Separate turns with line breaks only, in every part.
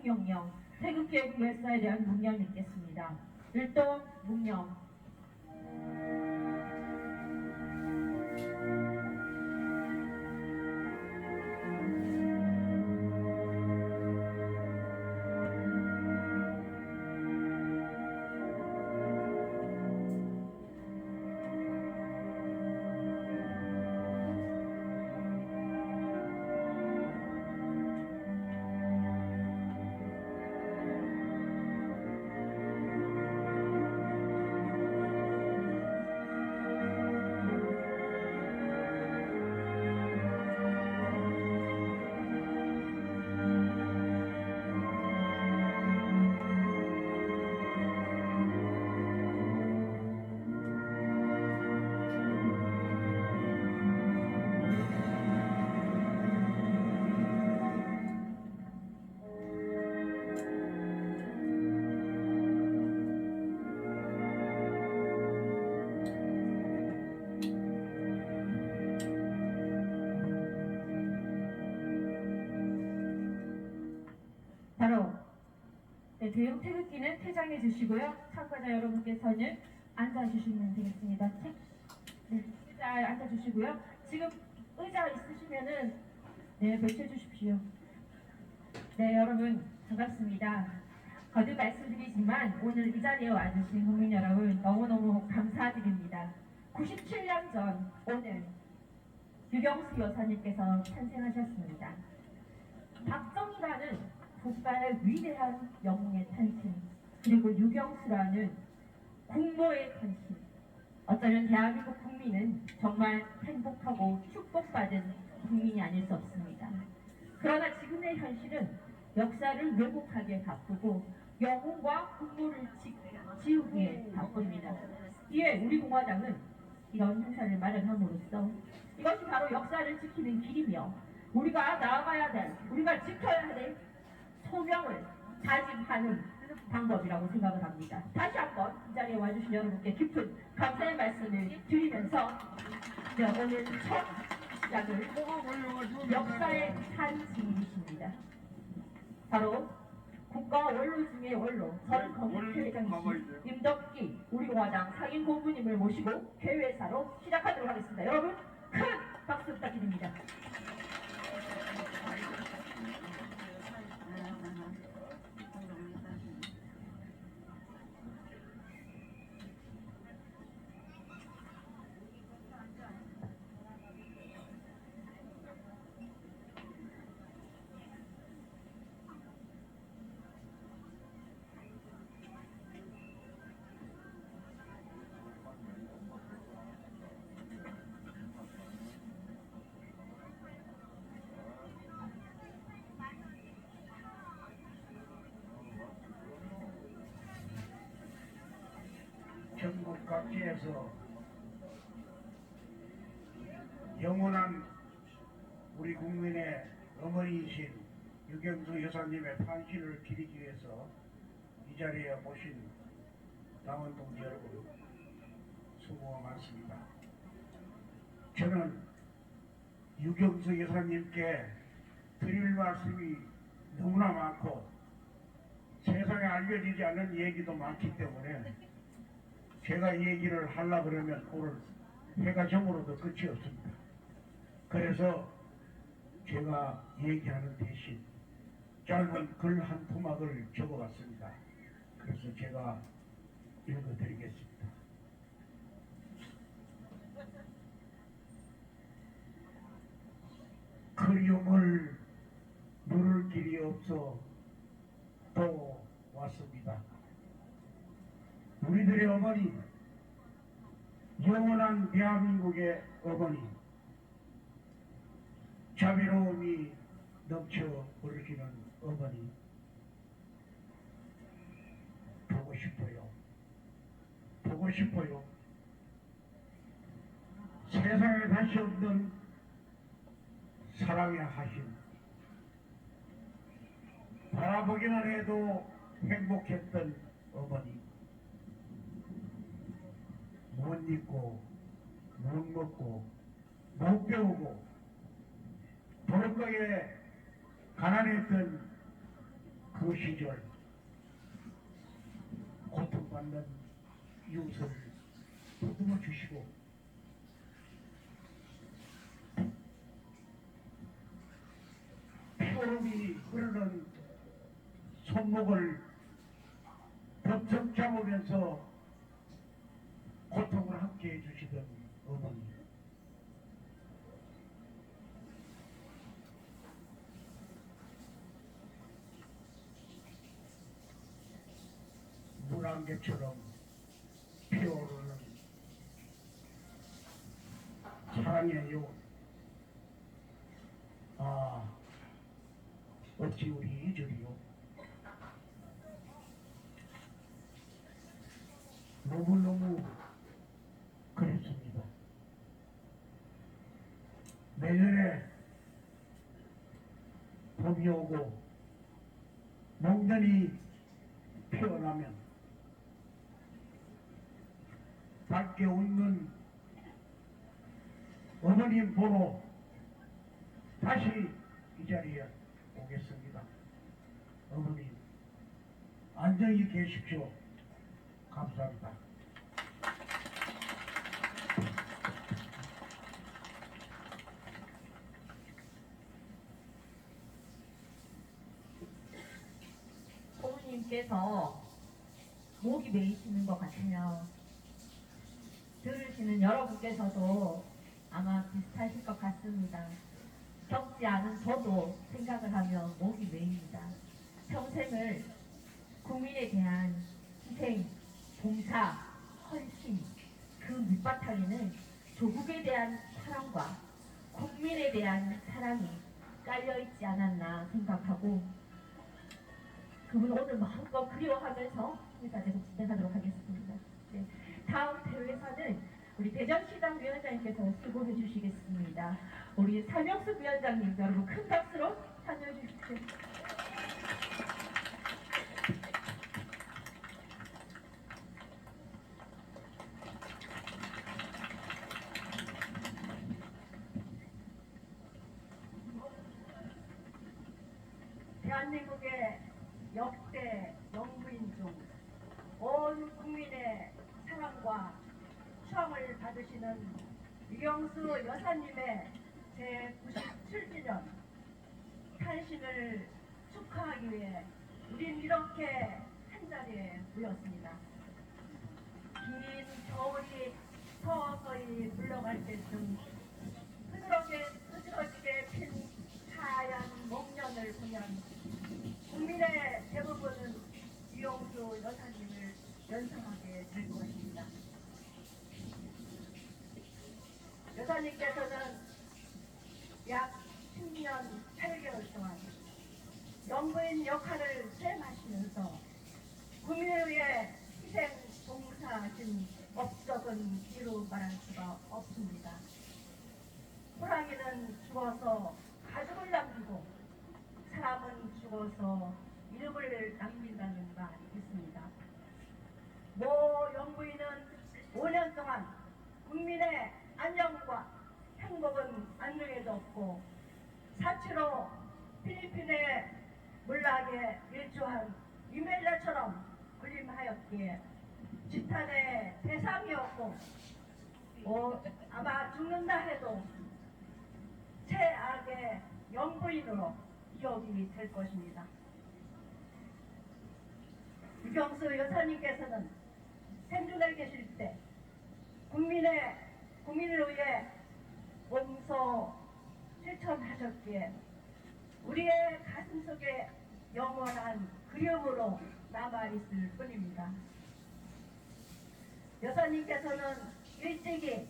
묵념령, 태극기의 열사에 대한 묵념이 있겠습니다. 일동 묵념. 바로 교육 태극기는 퇴장해 주시고요. 참가자 여러분께서는 앉아주시면 되겠습니다. 네, 의자에 앉아주시고요. 지금 의자 있으시면은 배치해주십시오. 네, 여러분 반갑습니다. 거듭 말씀드리지만 오늘 이 자리에 와주신 국민 여러분 너무너무 감사드립니다. 97년 전 오늘 유경수 여사님께서 탄생하셨습니다. 박정희라는 국가의 위대한 영웅의 탄생, 그리고 유경수라는 국모의 탄생. 어쩌면 대한민국 국민은 정말 행복하고 축복받은 국민이 아닐 수 없습니다. 그러나 지금의 현실은 역사를 왜곡하기에 바쁘고 영웅과 국모를 지우기에 바쁩니다. 이에 우리 공화당은 이런 행사를 마련함으로써 이것이 바로 역사를 지키는 길이며 우리가 나아가야 될, 우리가 지켜야 될 소명을 다짐하는 방법이라고 생각을 합니다. 다시 한번 이 자리에 와주신 여러분께 깊은 감사의 말씀을 드리면서 오늘 첫 시작을 역사의 한 증인이십니다. 바로 국가 원로 중의 원로 전건국회장이신 임덕기 우리 공화당 상임 고문님을 모시고 개회사로 시작하도록 하겠습니다. 여러분 큰 박수 부탁드립니다.
전국 각지에서 영원한 우리 국민의 어머니이신 유경수 여사님의 탄신을 기리기 위해서 이 자리에 오신 당원 동지 여러분 수고가 많습니다. 저는 유경수 여사님께 드릴 말씀이 너무나 많고 세상에 알려지지 않은 얘기도 많기 때문에 제가 이 얘기를 하려고 그러면 오늘 해가 저물어도 끝이 없습니다. 그래서 제가 얘기하는 대신 짧은 글 한 토막을 적어봤습니다. 그래서 제가 읽어드리겠습니다. 그리움을 누를 길이 없어 또 왔습니다. 우리들의 어머니, 영원한 대한민국의 어머니, 자비로움이 넘쳐 흐르시는 어머니 보고 싶어요. 보고 싶어요. 세상에 다시 없는 사랑의 하심, 바라보기만 해도 행복했던 어머니, 못 입고 못 먹고 못 배우고 도로가에 가난했던 그 받는 이웃을 보듬어 주시고 피오름이 흐르는 손목을 번쩍 잡으면서 고통을 함께 해주시던 어머니. 물안개처럼 피어오르는 사랑의 요. 아, 어찌 우리 이절이요. 너무너무 그립습니다. 내년에 봄이 오고 목련이 피어나면 밝게 웃는 어머님 보러 다시 이 자리에 오겠습니다. 어머님 안녕히 계십시오. 감사합니다.
고모님께서 목이 메이시는 것 같아요. 들으시는 여러분께서도 아마 비슷하실 것 같습니다. 겪지 않은 저도 생각을 하면 목이 메입니다. 평생을 국민에 대한 희생, 봉사, 헌신, 그 밑바탕에는 조국에 대한 사랑과 국민에 대한 사랑이 깔려있지 않았나 생각하고 그분 오늘 마음껏 그리워하면서 인사를 진행하도록 하겠습니다. 네. 다음 대회사는 우리 대전시당 위원장님께서 수고해 주시겠습니다. 우리 삼영숙 위원장님 여러분 큰 박수로 참여해 주십시오.
대한민국의 역대 영부인 중 온 국민의 사랑과 추앙을 받으시는 유경수 여사님의 제97주년 탄신을 축하하기 위해 우린 이렇게 한자리에 모였습니다. 긴 겨울이 서서히 물러갈 때쯤 흐드러지게 핀 하얀 목련을 보면 국민의 대부분은 유영수 여사님을 연상하게 될 것입니다. 여사님께서는 약 10년 8개월 동안 영부인 역할을 수행하시면서 국민을 위해 희생 봉사하신 업적은 이루 말할 수가 없습니다. 호랑이는 죽어서 가죽을 남기고 사람은 죽어서 이름을 남긴다는 말이 있습니다. 모 영부인은 5년 동안 국민의 안녕과 행복은 안중에도 없고 사치로 필리핀의 몰락에 일조한 이멜라처럼 군림하였기에 지탄의 대상이었고 아마 죽는다 해도 최악의 영부인으로 기억이 될 것입니다. 유경수 여사님께서는 생존에 계실 때 국민을 위해 몸소 실천하셨기에 우리의 가슴속에 영원한 그리움으로 남아있을 뿐입니다. 여사님께서는 일찍이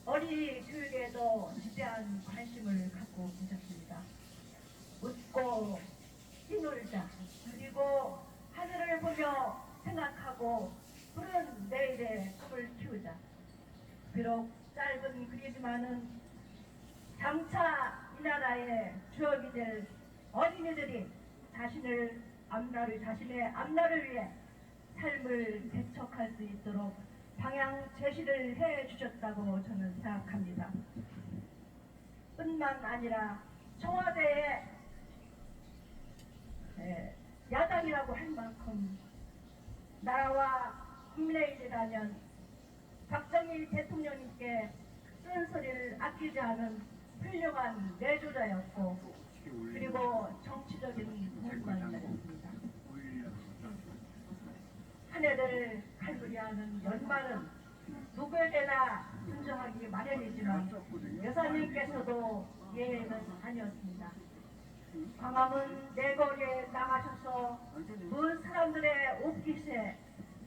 어린이 교육에도 지대한 관심을 갖고 계셨습니다. 웃고 뛰놀자 그리고 하늘을 보며 생각하고 푸른 내일의 꿈을 키우자. 비록 짧은 글이지만은 장차 이 나라의 주역이 될 어린이들이 자신의 앞날을 위해 삶을 개척할 수 있도록 방향 제시를 해 주셨다고 저는 생각합니다. 뿐만 아니라 청와대의 야당이라고 할 만큼 나라와 국민의힘이라면 박정희 대통령님께 쓴소리를 아끼지 않은 훌륭한 내조자였고 그리고 정치적인 공부만이었습니다. 한 해를 칼부리하는 연말은 누구에게나 분주하기 마련이지만 여사님께서도 예외는 아니었습니다. 광화문 내거리에 나가셔서 문 사람들의 옷깃에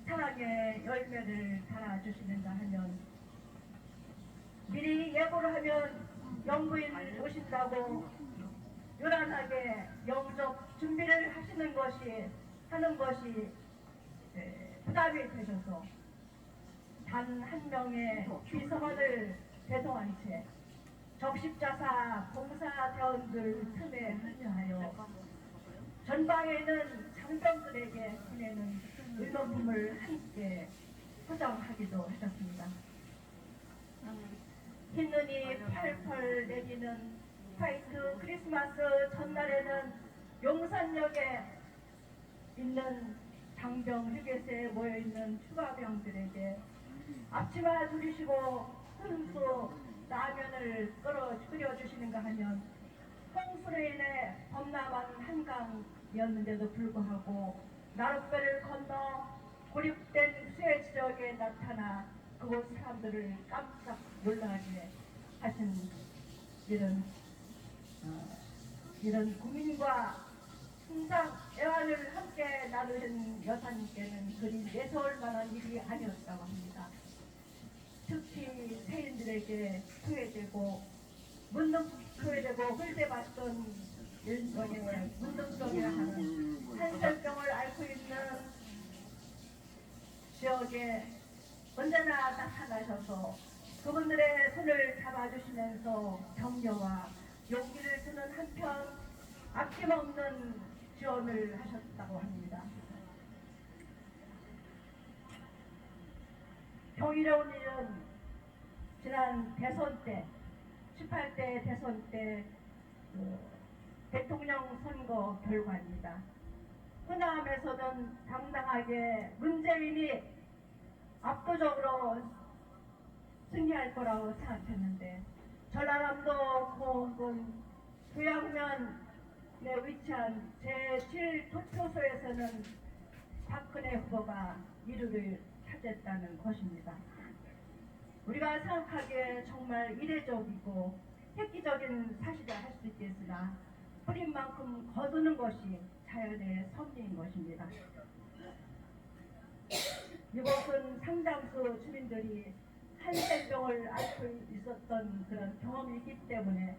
사랑의 열매를 달아주시는가 하면 미리 예고를 하면 영부인 오신다고 요란하게 영접 준비를 하는 것이 부담이 되셔서 단 한 명의 비서관을 배송한 채 적십자사 봉사대원들 틈에 합류하여 전방에 있는 장병들에게 보내는 의료품을 함께 포장하기도 하셨습니다. 흰눈이 펄펄 내리는 화이트 크리스마스 전날에는 용산역에 있는 장병 휴게소에 모여있는 추가병들에게 앞치마 두르시고 훈수 라면을 끓여주시는가 하면 홍수로 인해 범람한 한강이었는데도 불구하고 나룻배를 건너 고립된 수해 지역에 나타나 그곳 사람들을 깜짝 놀라게 하신 이런 국민과 항상 애환을 함께 나누신 여사님께는 그리 내세울 만한 일이 아니었다고 합니다. 특히 세인들에게 후회되고 홀대받던 일본의 문득병이라 하는 한센병을 앓고 있는 지역에 언제나 나타나셔서 그분들의 손을 잡아주시면서 격려와 용기를 주는 한편 아낌없는 지원을 하셨다고 합니다. 경이로운 일은 지난 대선 때 18대 대선 때 대통령 선거 결과입니다. 호남에서는 당당하게 문재인이 압도적으로 승리할 거라고 생각했는데 전라남도 고흥군 부양면에 위치한 제7투표소에서는 박근혜 후보가 1위를 차지했다는 것입니다. 우리가 생각하기에 정말 이례적이고 획기적인 사실이라 할 수 있겠으나 뿌린 만큼 거두는 것이 자연의 섭리인 것입니다. 이곳은 상당수 주민들이 한센병을 앓고 있었던 그런 경험이 있기 때문에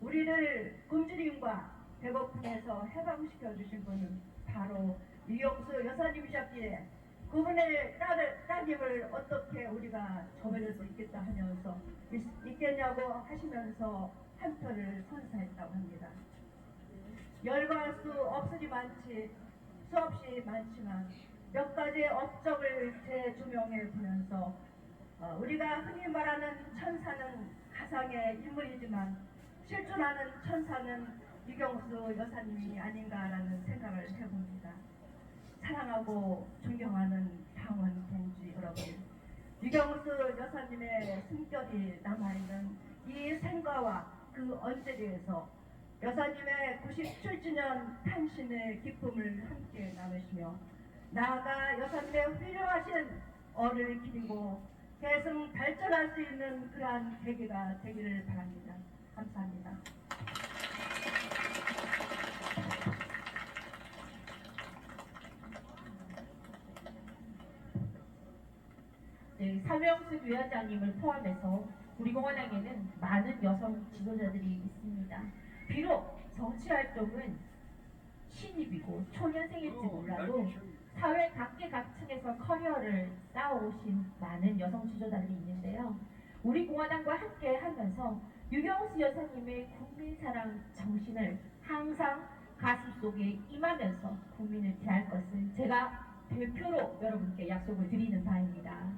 우리를 굶주림과 배고픔에서 해방시켜 주신 분은 바로 유영수 여사님이셨기에 그분의 따님을 어떻게 우리가 저버릴 수 있겠냐고 하시면서 한 표를 선사했다고 합니다. 열거할 수 수없이 많지만 몇 가지 업적을 재조명해 보면서 우리가 흔히 말하는 천사는 가상의 인물이지만 실존하는 천사는 유경수 여사님이 아닌가라는 생각을 해봅니다. 사랑하고 존경하는 당원 동지 여러분, 유경수 여사님의 숨결이 남아있는 이 생가와 그 언저리에서 여사님의 97주년 탄신의 기쁨을 함께 나누시며 나아가 여사님의 훌륭하신 얼을 기리고 계속 발전할 수 있는 그러한 계기가 되기를 바랍니다. 감사합니다.
네, 사명숙 위원장님을 포함해서 우리 공화당에는 많은 여성 지도자들이 있습니다. 비록 정치활동은 신입이고 초년생일지 몰라도 사회 각계각층에서 커리어를 쌓아오신 많은 여성 지도자들이 있는데요. 우리 공화당과 함께 하면서 유경수 여사님의 국민사랑 정신을 항상 가슴속에 임하면서 국민을 대할 것을 제가 대표로 여러분께 약속을 드리는 바입니다.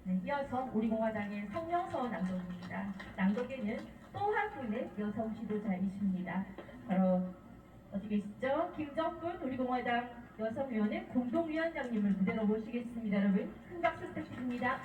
네, 이어서 우리 공화당의 성명서 낭독입니다. 낭독에는 또 한 분의 여성 지도자이십니다. 바로 어디 계시죠? 김정근 우리 공화당 여성위원회 공동위원장님을 무대로 모시겠습니다. 여러분 큰 박수 부탁드립니다.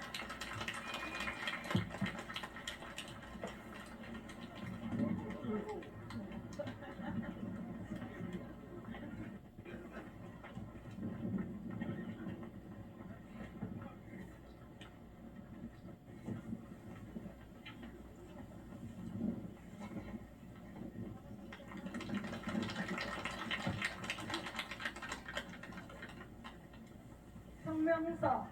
성명서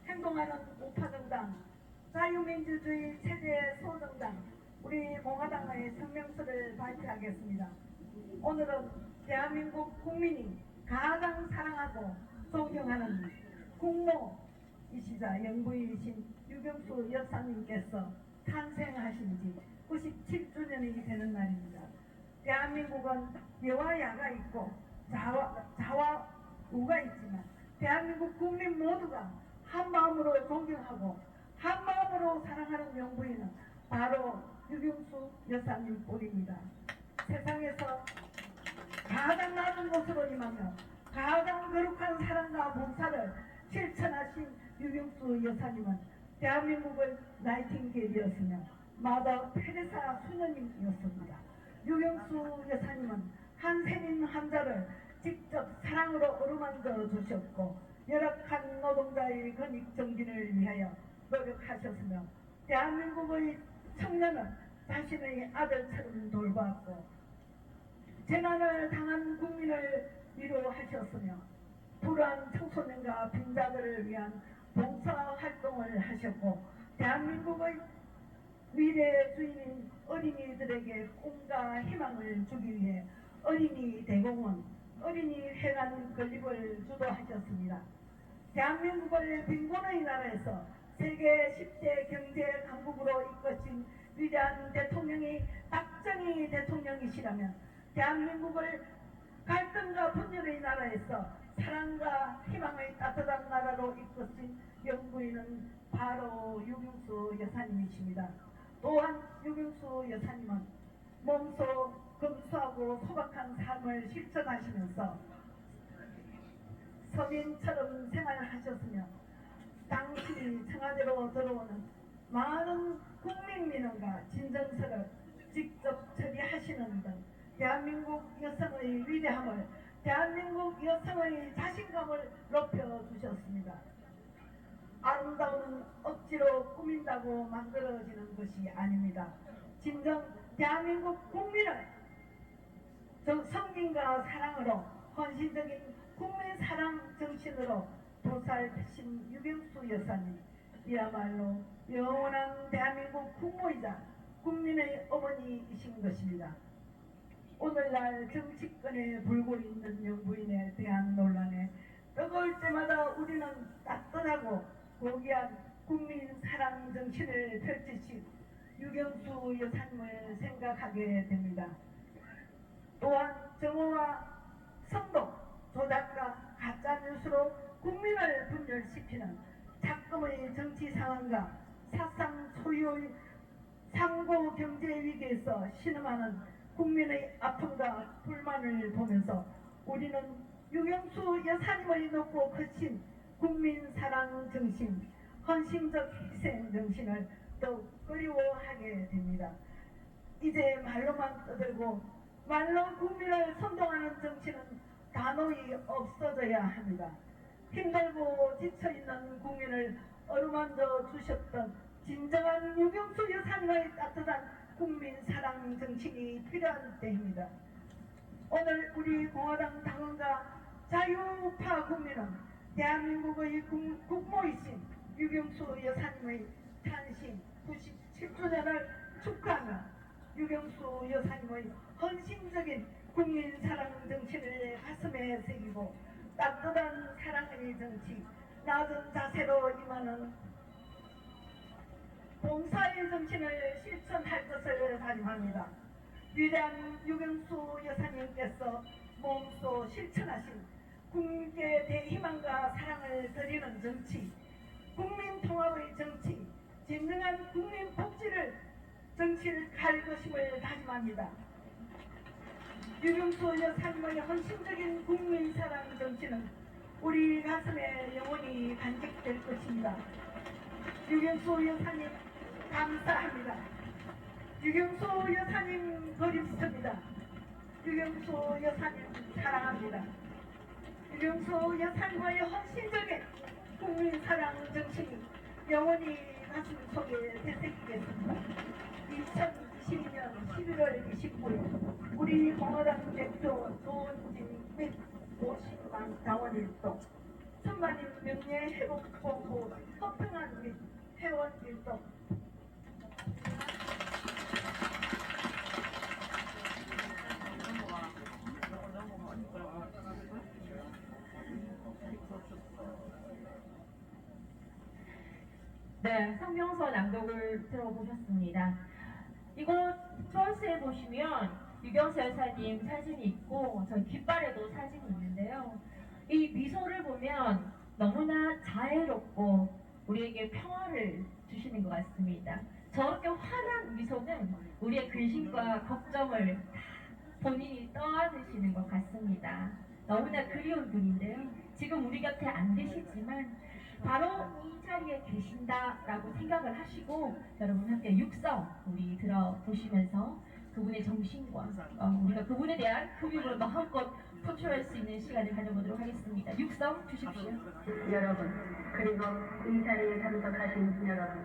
행동하는 우파정당 자유민주주의 체제의 소정당 우리 공화당의 성명서를 발표하겠습니다. 오늘은 대한민국 국민이 가장 사랑하고 존경하는 국모이시자 영부인이신 유경수 여사님께서 탄생하신 지 97주년이 되는 날입니다. 대한민국은 여와 야가 있고 자와 우가 있지만 대한민국 국민 모두가 한마음으로 존경하고 한마음으로 사랑하는 영부인은 바로 유경수 여사님 뿐입니다. 세상에서 가장 낮은 곳으로 임하며 가장 거룩한 사랑과 봉사를 실천하신 유경수 여사님은 대한민국의 나이팅게일이었으며 마더 테레사 수녀님이었습니다. 유경수 여사님은 한센인 환자를 직접 사랑으로 어루만져 주셨고 열악한 노동자의 권익 정진을 위하여 노력하셨으며 대한민국의 청년은 자신의 아들처럼 돌보았고 재난을 당한 국민을 위로하셨으며 불우한 청소년과 빈자들을 위한 봉사활동을 하셨고 대한민국의 미래의 주인인 어린이들에게 꿈과 희망을 주기 위해 어린이 대공원, 어린이 회관 건립을 주도하셨습니다. 대한민국을 빈곤의 나라에서 세계 10대 경제 강국으로 이끄신 위대한 대통령이 박정희 대통령이시라면 대한민국을 갈등과 분열의 나라에서 사랑과 희망의 따뜻한 나라로 이끄신 영부인은 바로 유경수 여사님이십니다. 또한 유경수 여사님은 몸소 검소하고 소박한 삶을 실천하시면서 서민처럼 생활하셨으며 당시 청와대로 들어오는 많은 국민민원과 진정서를 직접 처리하시는 등 대한민국 여성의 위대함을 대한민국 여성의 자신감을 높여주셨습니다. 아름다움은 억지로 꾸민다고 만들어지는 것이 아닙니다. 진정 대한민국 국민을 성김과 사랑으로 헌신적인 국민 사랑 정신으로 보살피신 유경수 여사님이야말로 영원한 대한민국 국모이자 국민의 어머니이신 것입니다. 오늘날 정치권에 불고 있는 영부인에 대한 논란에 뜨거울 때마다 우리는 따뜻하고 고귀한 국민 사랑 정신을 펼치신 유경수 여사님을 생각하게 됩니다. 또한 정오와 선동, 조작과 가짜뉴스로 국민을 분열시키는 작금의 정치 상황과 사상 소유의 상고 경제 위기에서 신음하는 국민의 아픔과 불만을 보면서 우리는 유경수 여사님의 높고 크신 국민 사랑 정신, 헌신적 희생 정신을 더욱 그리워하게 됩니다. 이제 말로만 떠들고 말로 국민을 선동하는 정치는 단호히 없어져야 합니다. 힘들고 지쳐있는 국민을 어루만져 주셨던 진정한 유경수 여사님의 따뜻한 국민 사랑 정신이 필요한 때입니다. 오늘 우리 공화당 당원과 자유파 국민은 대한민국의 국모이신 유경수 여사님의 탄신 97주년을 축하하며 유경수 여사님의 헌신적인 국민 사랑 정신을 가슴에 새기고 따뜻한 사랑의 정치, 낮은 자세로 임하는 봉사의 정신을 실천할 것을 다짐합니다. 위대한 유경수 여사님께서 몸소 실천하신 국민께 대희망과 사랑을 드리는 정치, 국민 통합의 정치, 진정한 국민 복지를 정치를 갈 것임을 다짐합니다. 유경수 여사님의 헌신적인 국민사랑 정신은 우리 가슴에 영원히 간직될 것입니다. 유경수 여사님 감사합니다. 유경수 여사님 그립습니다. 유경수 여사님 사랑합니다. 유경수 여사님의 헌신적인 국민사랑 정신이 영원히 가슴 속에 되새기겠습니다. 2022년 11월 29일 우리 공화당 대표 노원진 및 50만 당원일동 천만인 명예 회복본부 서평안 및 회원일동
네, 성명서 낭독을 들어보셨습니다. 이곳 프런스에 보시면 유경수 여사님 사진이 있고 저희 깃발에도 사진이 있는데요. 이 미소를 보면 너무나 자애롭고 우리에게 평화를 주시는 것 같습니다. 저렇게 환한 미소는 우리의 근심과 걱정을 다 본인이 떠안으시는 것 같습니다. 너무나 그리운 분인데요. 지금 우리 곁에 안 계시지만 바로 이 자리에 계신다라고 생각을 하시고 여러분 함께 육성 우리 들어보시면서 그분의 정신과 우리가 그분에 대한 흡입을 마음껏 표출할 수 있는 시간을 가져보도록 하겠습니다. 육성 주십시오.
여러분, 그리고 이 자리에 참석하신 여러분,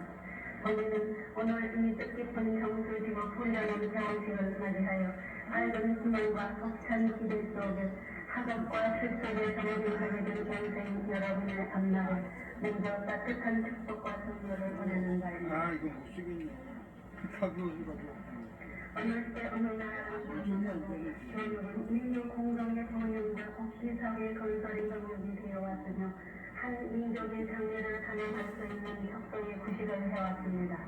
우리는 오늘 이 뜻깊은 경술지구 훈련원 개원식을 맞이하여 밝은 희망과 벅찬 기대 속에 학업과 실속에 정진하게 된 원생 여러분의 앞날에 먼저 따뜻한 축복과 성교를 보내는 날입니다.
아, 이거 못 쓰겠네. 가격이라고.
어느 때 어느 나라가 교육은 인류 공동의 통념과 국제사회 건설의 동력이 되어왔으며 한 민족의 장래를 가늠할 수 있는 혁성의 구실을 해왔습니다.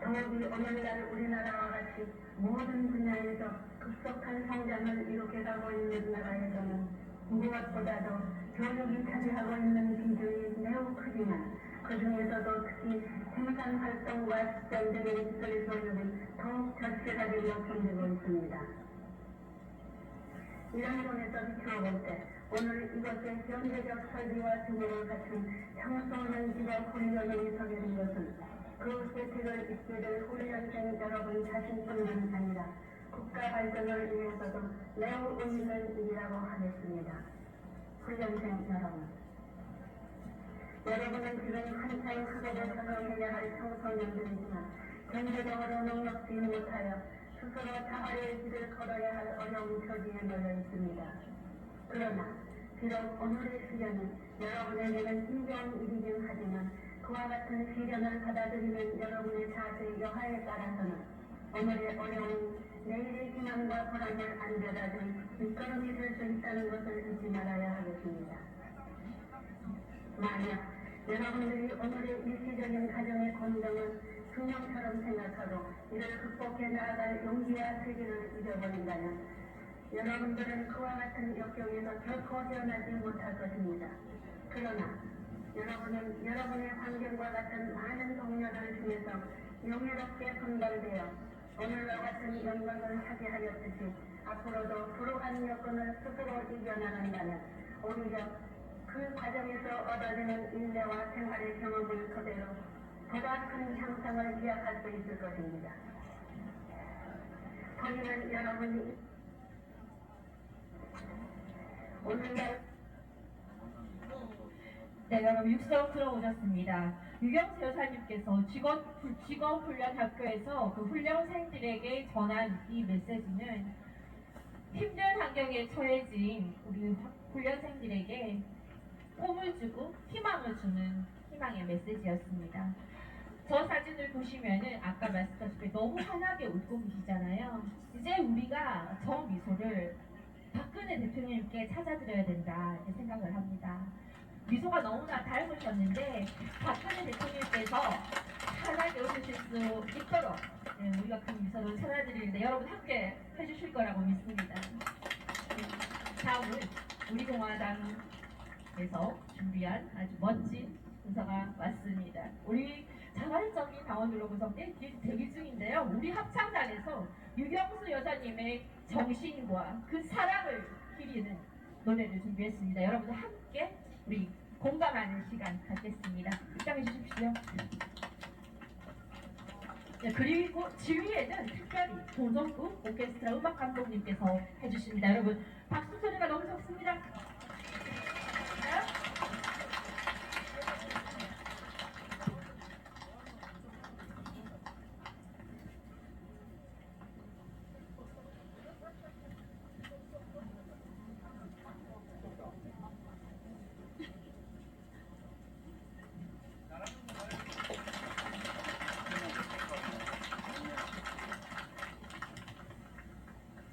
더욱이 오늘날 우리나라와 같이 모든 분야에서 급속한 성장을 이룩해가고 있는 나라에서는 무엇보다도 교육이 차지하고 있는 비중이 매우 크지만 그 중에서도 특히 생산활동과 집단적인 시설 교육은 더욱 절실하게 요청되고 있습니다. 이런 점에서 비추어볼 때 오늘 이것의 현대적 설비와 규모를 갖춘 청소년 직업 훈련원이 서게된 것은 그 혜택을 입게 될 훈련생 여러분 자신뿐만 아니라 국가 발전을 위해서도 매우 의미 있는 일이라고 하겠습니다. 훈련생 여러분, 여러분은 지금 한창 학업에 적응해야 할 청소년들이지만 경제적으로 넉넉지 못하여 스스로 자활의 길을 걸어야 할 어려운 처지에 놓여 있습니다. 그러나 비록 오늘의 시련은 여러분에게는 힘겨운 일이긴 하지만 그와 같은 시련을 받아들이는 여러분의 자세 여하에 따라서는 오늘의 어려운 내일의 희망과 보람을 안겨다줄 밑거름이 될 수 있다는 것을 잊지 말아야 하겠습니다. 만약 여러분들이 오늘의 일시적인 가정의 공동을 숙명처럼 생각하고 이를 극복해 나아갈 용기와 세기를 잊어버린다면 여러분들은 그와 같은 역경에서 결코 헤어나지 못할 것입니다. 그러나 여러분은 여러분의 환경과 같은 많은 동료들 중에서 명예롭게 분발되어 오늘과 같은 영광을 차지하였듯이 앞으로도 불우한 여건을 스스로 이겨나간다면 오히려 그 과정에서 얻어지는 인내와 생활의 경험을 토대로 보다 큰 향상을 기약할 수 있을 것입니다. 본인은 여러분이 오늘날
네, 여러분 육성 들어오셨습니다. 유경수 여사님께서 직업훈련학교에서 그 훈련생들에게 전한 이 메시지는 힘든 환경에 처해진 우리 훈련생들에게 꿈을 주고 희망을 주는 희망의 메시지였습니다. 저 사진을 보시면은 아까 말씀드렸듯이 너무 환하게 웃고 계시잖아요. 이제 우리가 저 미소를 박근혜 대통령님께 찾아드려야 된다 이렇게 생각을 합니다. 미소가 너무나 닮으셨는데 박근혜 대통령께서 환하게 웃으실 수 있도록 우리가 그 미소를 찾아드리는데 여러분 함께 해주실 거라고 믿습니다. 다음은 우리 공화당에서 준비한 아주 멋진 순서가 왔습니다. 우리 자발적인 당원들로 구성된 대기 중인데요. 우리 합창단에서 유경수 여사님의 정신과 그 사랑을 기리는 노래를 준비했습니다. 여러분들 함께 우리 공감하는 시간 갖겠습니다. 입장해 주십시오. 네, 그리고 지휘에는 특별히 조정국 오케스트라 음악 감독님께서 해주십니다. 여러분 박수 소리가 너무 좋습니다.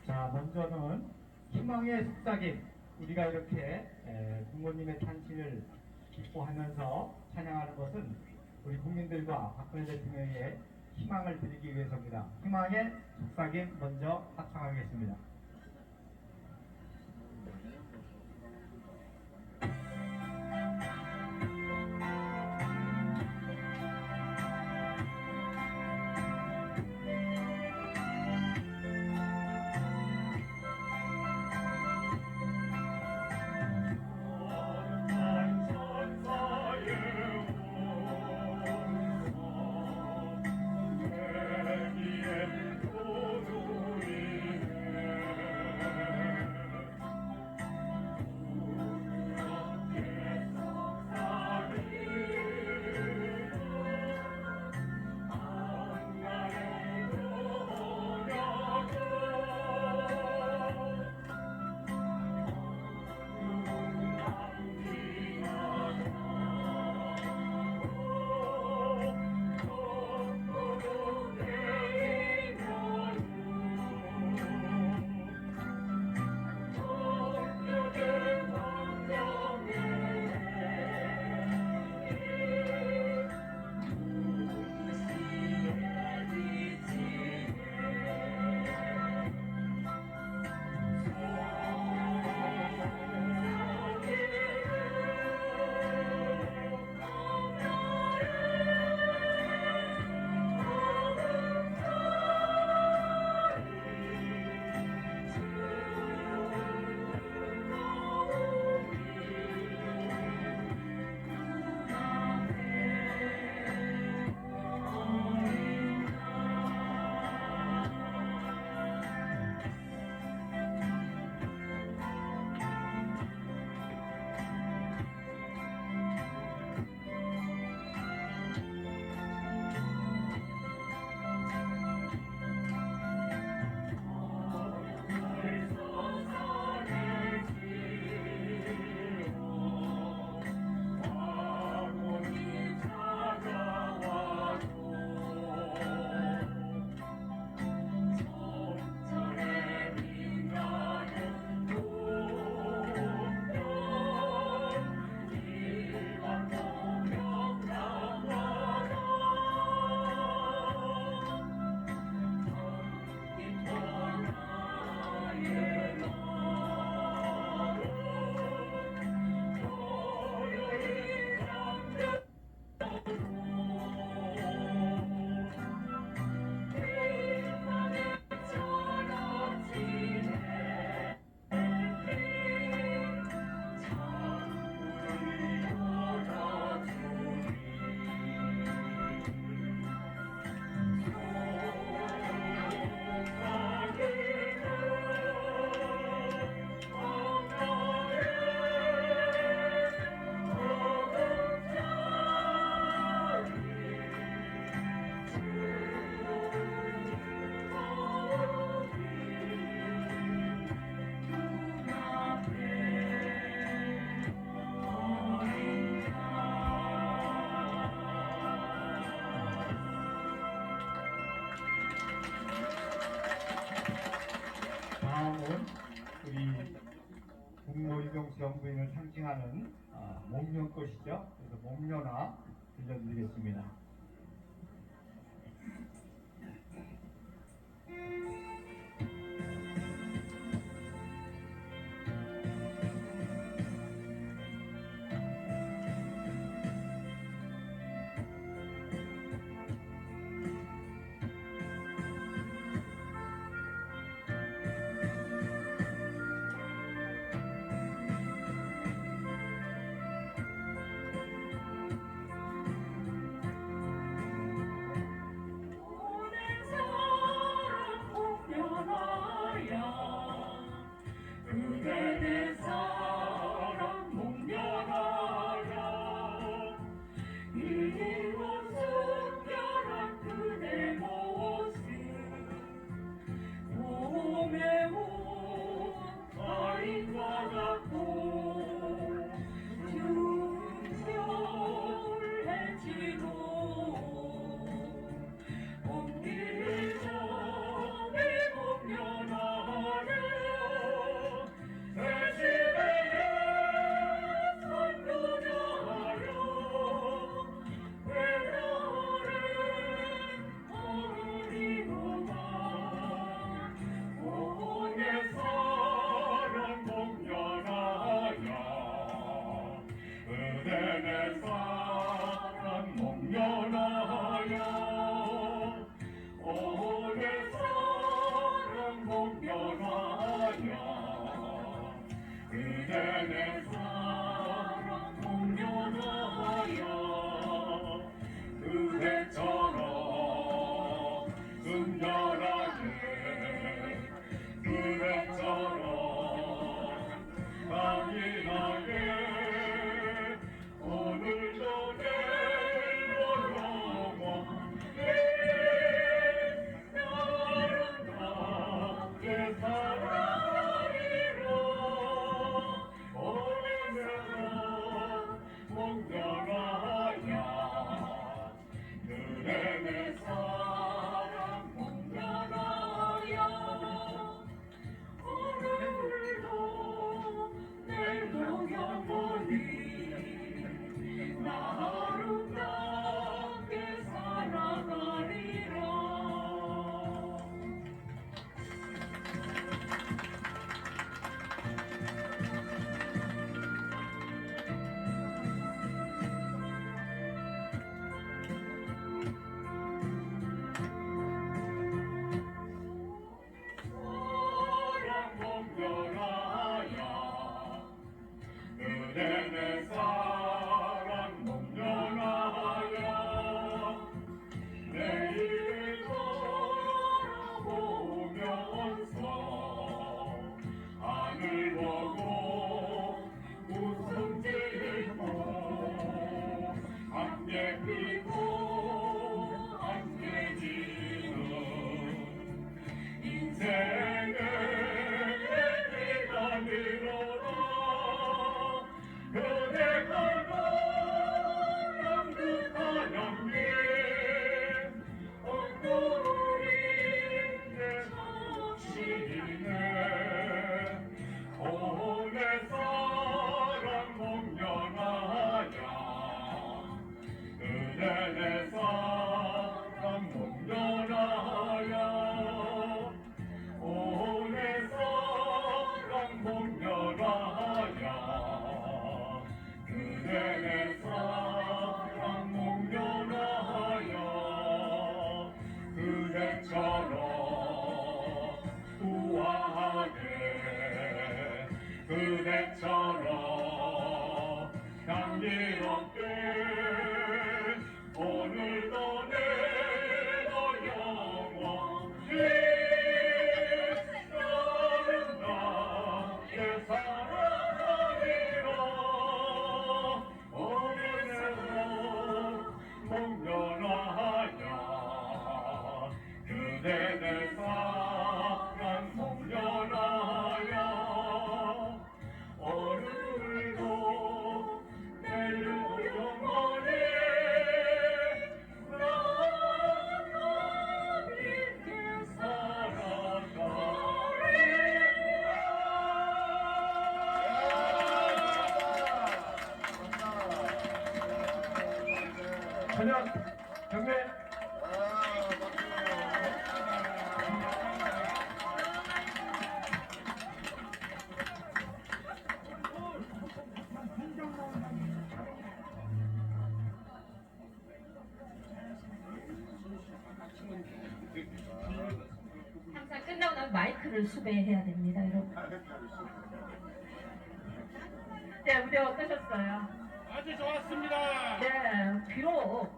자, 먼저는 희망의 속삭임, 우리가 이렇게 부모님의 탄신을 기뻐하면서 찬양하는 것은 우리 국민들과 박근혜 대통령의 희망을 드리기 위해서입니다. 희망의 속삭임 먼저 합창하겠습니다. 다음은 우리 국모 유경수 영부인을 상징하는 목련꽃이죠. 그래서 목련화 들려드리겠습니다. 내 사랑 목련하여 오내 사랑 목련하여 그대 내 사랑 목련하여 그대처럼 순결하게 그대처럼 강인하게 오늘도 내일도 영원히 아름답게 살아가리라 오늘도 목련하여 그대 내 사랑 목련하여 오늘도 내일도 영원히 나 아름답게 살아가리라. 사랑 목련하여 그대 내 사랑 목련하여 내일을 걸어보면서 하늘 보고 웃음 짓고 함께 피고 함께 지는 인생을 내가 밀어라 그대가 남극한 양미 엉구리 내 정신이네 오내 사랑 목련하여 그대 내 사랑 목련하여 오내 사랑 목련하여 그대 내 사랑 목련하여 그대처럼 우아하게 그대처럼 향기롭게 오늘도 내일도 영원히 아름답게 살아가리라 오늘도 목련하여 그대 내 사랑 목련하여 오늘도 내일도 영원히 나답게 살아가리라 천연 경례
항상 끝나고 나면 마이크를 수배해야 됩니다, 여러분. 네, 무대 어떠셨어요?
아주 좋았습니다.
네, 비록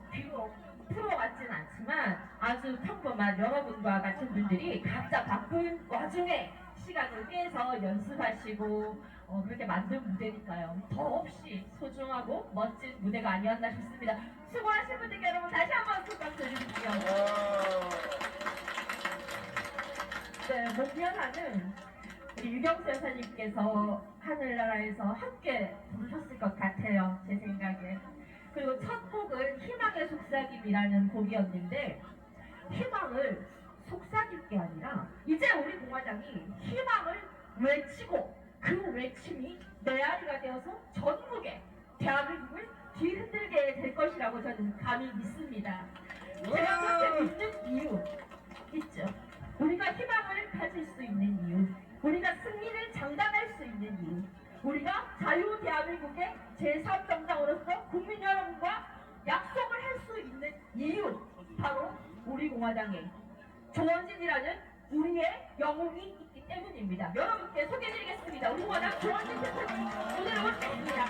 프로 같진 않지만 아주 평범한 여러분과 같은 분들이 각자 바쁜 와중에 시간을 떼서 연습하시고 그렇게 만든 무대니까요. 더없이 소중하고 멋진 무대가 아니었나 싶습니다. 수고하신 분들께 여러분 다시 한번 큰 박수 주십시오. 네, 목련하는 우리 유경수 여사님께서 하늘나라에서 함께 부르셨을 것 같아요, 제 생각에. 그리고 첫 곡은 희망의 속삭임이라는 곡이었는데 희망을 속삭일 게 아니라 이제 우리 공화당이 희망을 외치고 그 외침이 메아리가 되어서 전국에 대한민국을 뒤흔들게 될 것이라고 저는 감히 믿습니다. 제가 그렇게 믿는 이유 있죠. 우리가 희망을 가질 수 있는 이유, 우리가 승리를 장담할 수 있는 이유, 우리가 자유 대한민국의 제3정당으로서 국민 여러분과 약속을 할 수 있는 이유, 바로 우리 공화당에 조원진이라는 우리의 영웅이 있기 때문입니다. 여러분께 소개해드리겠습니다. 우리 공화당 조원진 대표님 무대로 모시겠습니다.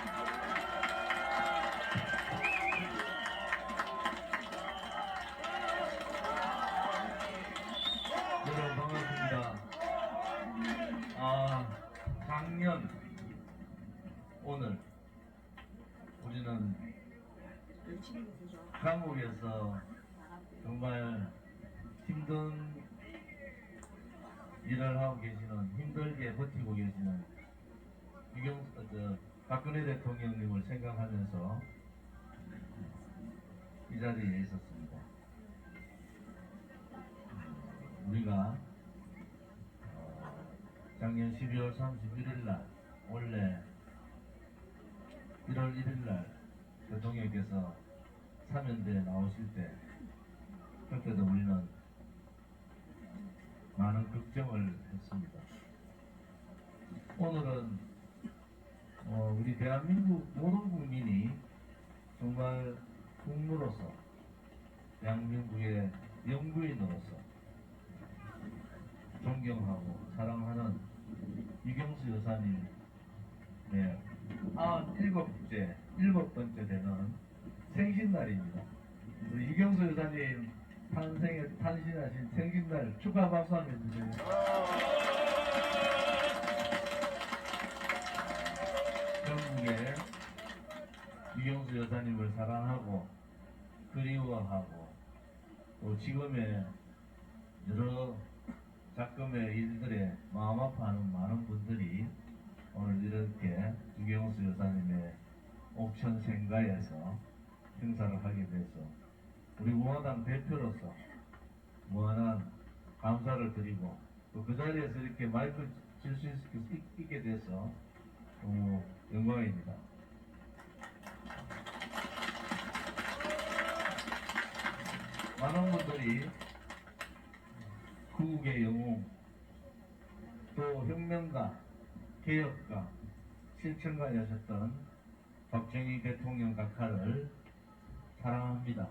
여러분 반갑습니다. 작년 오늘 우리는 강국에서 정말 힘든 일을 하고 계시는, 힘들게 버티고 계시는 박근혜 대통령님을 생각하면서 이 자리에 있었습니다. 우리가 작년 12월 31일 날, 원래 1월 1일 날 대통령께서 사면대에 나오실 때, 그때도 우리는 많은 걱정을 했습니다. 오늘은 우리 대한민국 모든 국민이 정말 국무로서, 대한민국의 영부인으로서 존경하고 사랑하는 유경수 여사님의 97번째 되는 생신날입니다. 우리 유경수 여사님 탄신하신 생신날 축하 박수 한번 해주세요. 전국에 유경수 여사님을 사랑하고 그리워하고 또 지금의 여러 작금의 일들에 마음 아파하는 많은 분들이 오늘 이렇게 유경수 여사님의 옥천생가에서 행사를 하게 돼서 우리 공화당 대표로서 무한한 감사를 드리고 또 그 자리에서 이렇게 마이크 칠 수 있게 돼서 너무 영광입니다. 많은 분들이 구국의 영웅, 또 혁명가, 개혁가, 실천가이셨던 박정희 대통령 각하를 사랑합니다.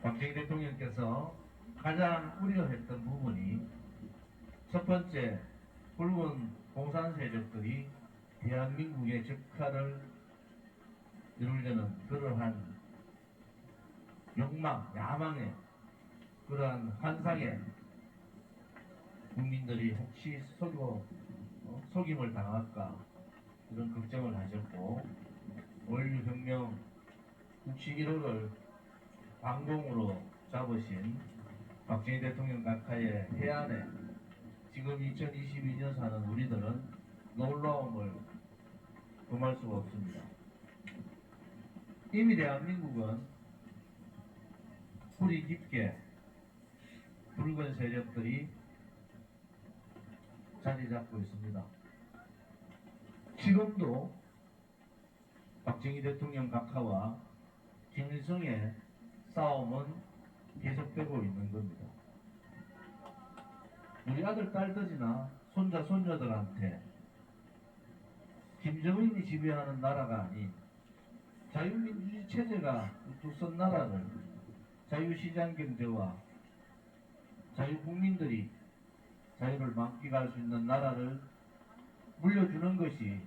박정희 대통령께서 가장 우려했던 부분이 첫 번째, 붉은 공산 세력들이 대한민국의 적화를 이루려는 그러한 욕망, 야망에, 그러한 환상에 국민들이 혹시 속임을 당할까 이런 걱정을 하셨고, 원류혁명 61호를 방공으로 잡으신 박정희 대통령 각하의 해안에 지금 2022년 사는 우리들은 놀라움을 금할 수가 없습니다. 이미 대한민국은 뿌리 깊게 붉은 세력들이 자리 잡고 있습니다. 지금도 박정희 대통령 각하와 김일성의 싸움은 계속되고 있는 겁니다. 우리 아들, 딸들이나 손자, 손녀들한테 김정은이 지배하는 나라가 아닌 자유민주주의 체제가 우뚝 나라를 자유시장 경제와 자유국민들이 자유를 만끽할 수 있는 나라를 물려주는 것이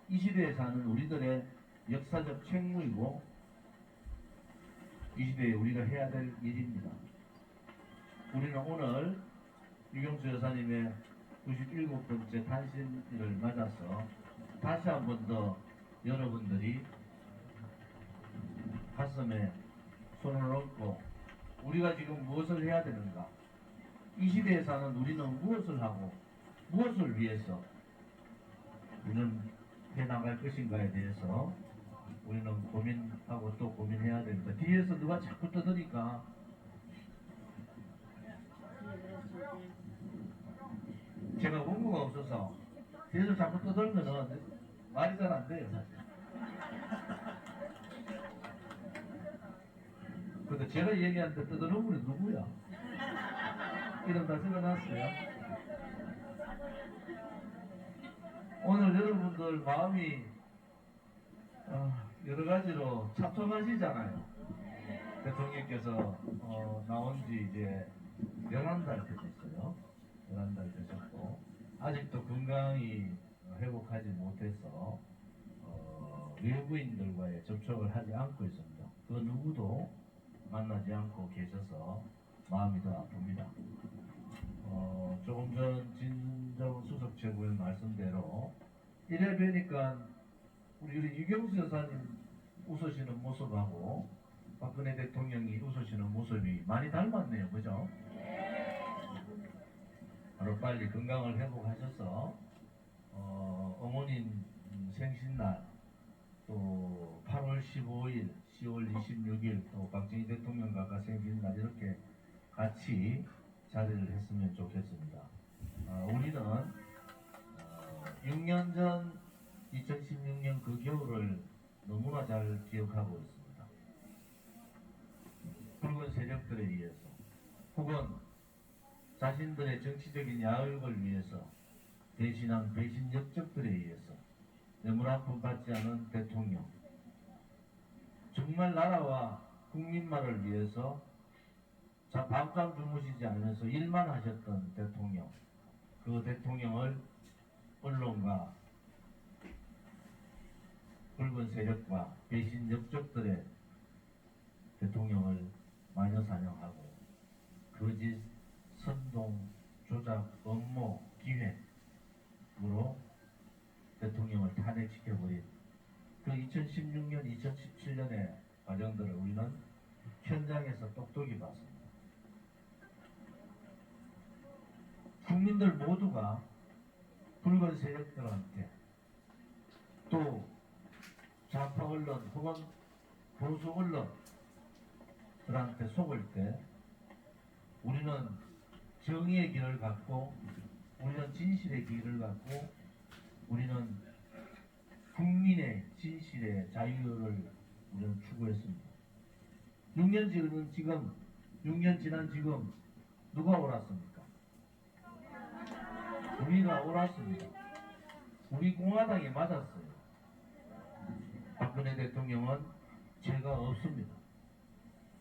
이 시대에 사는 우리들의 역사적 책무이고 이 시대에 우리가 해야 될 일입니다. 우리는 오늘 유경수 여사님의 97번째 탄신일을 맞아서 다시 한 번 더 여러분들이 가슴에 손을 얹고 우리가 지금 무엇을 해야 되는가, 이 시대에 사는 우리는 무엇을 하고 무엇을 위해서 우리는 해나갈 것인가에 대해서 우리는 고민하고 또 고민해야 됩니다. 뒤에서 누가 자꾸 떠드니까 제가 원고가 없어서 뒤에서 자꾸 떠들면은 말이 잘 안 돼요, 사실. 근데 제가 얘기하는데 떠드는 분이 누구야? 이름 다 적어놨어요. 오늘 여러분들 마음이 여러 가지로 참석하시잖아요. 대통령께서 나온 지 이제 11달 됐어요. 11달 되셨고 아직도 건강이 회복하지 못해서 외부인들과의 접촉을 하지 않고 있습니다. 그 누구도 만나지 않고 계셔서 마음이 더 아픕니다. 조금 전 진정수석 최고의 말씀대로 이래 뵈니까 우리 유경수 여사님 웃으시는 모습하고 박근혜 대통령이 웃으시는 모습이 많이 닮았네요. 그죠? 하루빨리 건강을 회복하셔서 어머님 생신날 또 8월 15일, 10월 26일 또 박정희 대통령 각하 생신날 이렇게 같이 자리를 했으면 좋겠습니다. 우리는 6년 전 2016년 그 겨울을 너무나 잘 기억하고 있습니다. 붉은 세력들에 의해서 혹은 자신들의 정치적인 야욕을 위해서 배신한 배신 역적들에 의해서 뇌물 한 푼 받지 않은 대통령, 정말 나라와 국민만을 위해서 밤잠 주무시지 않으면서 일만 하셨던 대통령, 그 대통령을 언론과 붉은 세력과 배신 역적들의 대통령을 마녀 사냥하고 거짓, 선동, 조작, 음모, 기획으로 대통령을 탄핵시켜버린 그 2016년, 2017년의 과정들을 우리는 현장에서 똑똑히 봤습니다. 국민들 모두가 붉은 세력들한테 또 좌파 언론 혹은 보수 언론들한테 속을 때 우리는 정의의 길을 갖고 우리는 진실의 길을 갖고 우리는 국민의 진실의 자유를 우리는 추구했습니다. 6년 지난 지금 누가 옳았습니까? 우리가 옳았습니다. 우리 공화당이 맞았어요. 박근혜 대통령은 죄가 없습니다.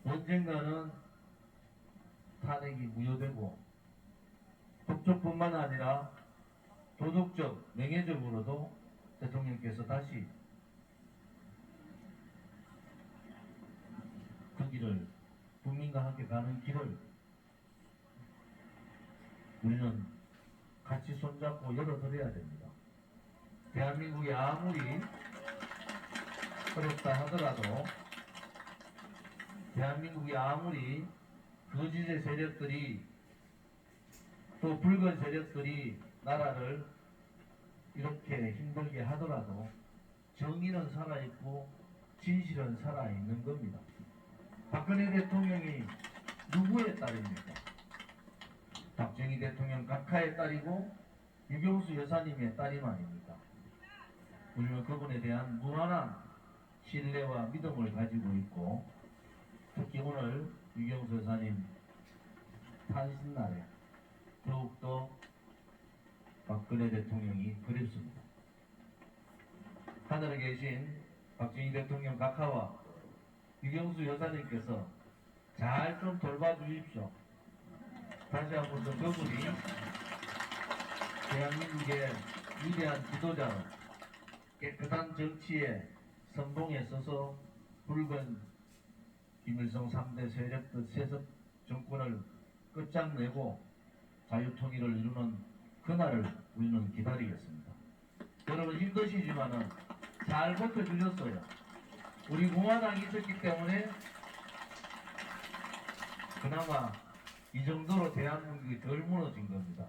언젠가는 탄핵이 무효되고 법적뿐만 아니라 도덕적, 명예적으로도 대통령께서 다시 그 길을 국민과 함께 가는 길을 우리는 같이 손잡고 열어드려야 됩니다. 대한민국이 아무리 어렵다 하더라도 대한민국이 아무리 거짓의 세력들이 또 붉은 세력들이 나라를 이렇게 힘들게 하더라도 정의는 살아있고 진실은 살아있는 겁니다. 박근혜 대통령이 누구의 딸입니까? 박정희 대통령 각하의 딸이고 유경수 여사님의 딸임 아닙니까? 우리는 그분에 대한 무한한 신뢰와 믿음을 가지고 있고 특히 오늘 유경수 여사님 탄신날에 더욱더 박근혜 대통령이 그립습니다. 하늘에 계신 박정희 대통령 각하와 유경수 여사님께서 잘 좀 돌봐주십시오. 다시 한번 더 그분이 대한민국의 위대한 지도자로 깨끗한 정치의 선봉에 서서 붉은 김일성 3대 세력들 세습 정권을 끝장내고 자유통일을 이루는 그날을 우리는 기다리겠습니다. 여러분 힘드시지만은 잘 버텨주셨어요. 우리 공화당이 있었기 때문에 그나마 이 정도로 대한민국이 덜 무너진 겁니다.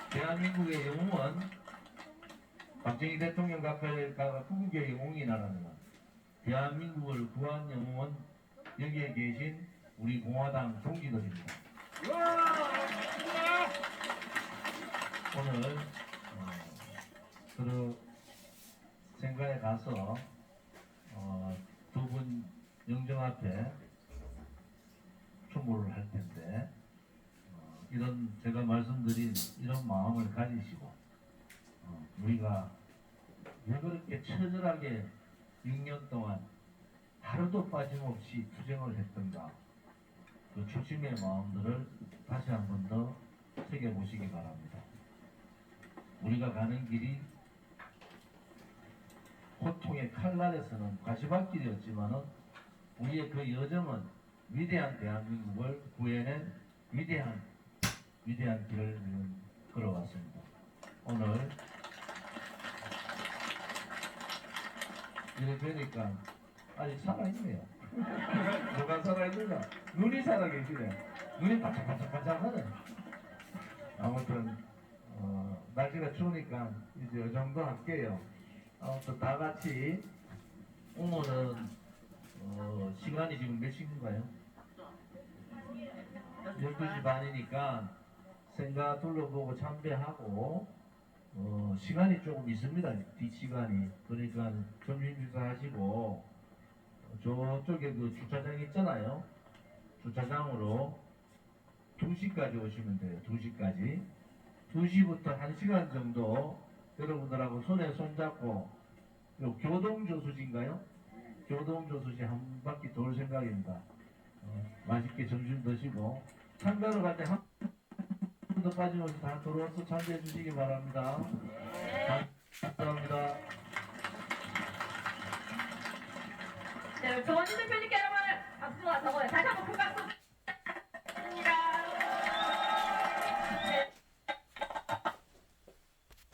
대한민국의 영웅은 박정희 대통령 각하의 후국의 영웅이 나라는 대한민국을 구한 영웅은 여기에 계신 우리 공화당 동지들입니다. 오늘 그 생가에 가서 두 분 영정 앞에 추모를 할 텐데 이런 제가 말씀드린 이런 마음을 가지시고 우리가 왜 그렇게 처절하게 6년 동안 하루도 빠짐없이 투쟁을 했던가 그 초심의 마음들을 다시 한 번 더 새겨보시기 바랍니다. 우리가 가는 길이 고통의 칼날에서는 가시밭길이었지만은 우리의 그 여정은 위대한 대한민국을 구해낸 위대한 길을 걸어왔습니다. 오늘 이렇게 뵈니까 아직 살아있네요. 누가 살아있는가? 눈이 살아계시네. 눈이 반짝반짝반짝하네. 아무튼 날씨가 추우니까 이제 이 정도 할게요. 아무튼 다 같이 오늘은 시간이 지금 몇 시인가요? 12시 반이니까 생가 둘러보고 참배하고 시간이 조금 있습니다. 뒷시간이. 그러니까 점심 식사하시고 저쪽에 그 주차장 있잖아요. 주차장으로 2시까지 오시면 돼요. 2시까지. 2시부터 1시간 정도 여러분들하고 손에 손잡고 요 교동저수지인가요? 교동저수지 한 바퀴 돌 생각입니다. 맛있게 점심 드시고 참가로 갈 때 한 번도 빠짐없이 다 들어와서 참여해 주시기 바랍니다. 감사합니다.
네, 조원진 대표님께 여러분 박수와 적어요.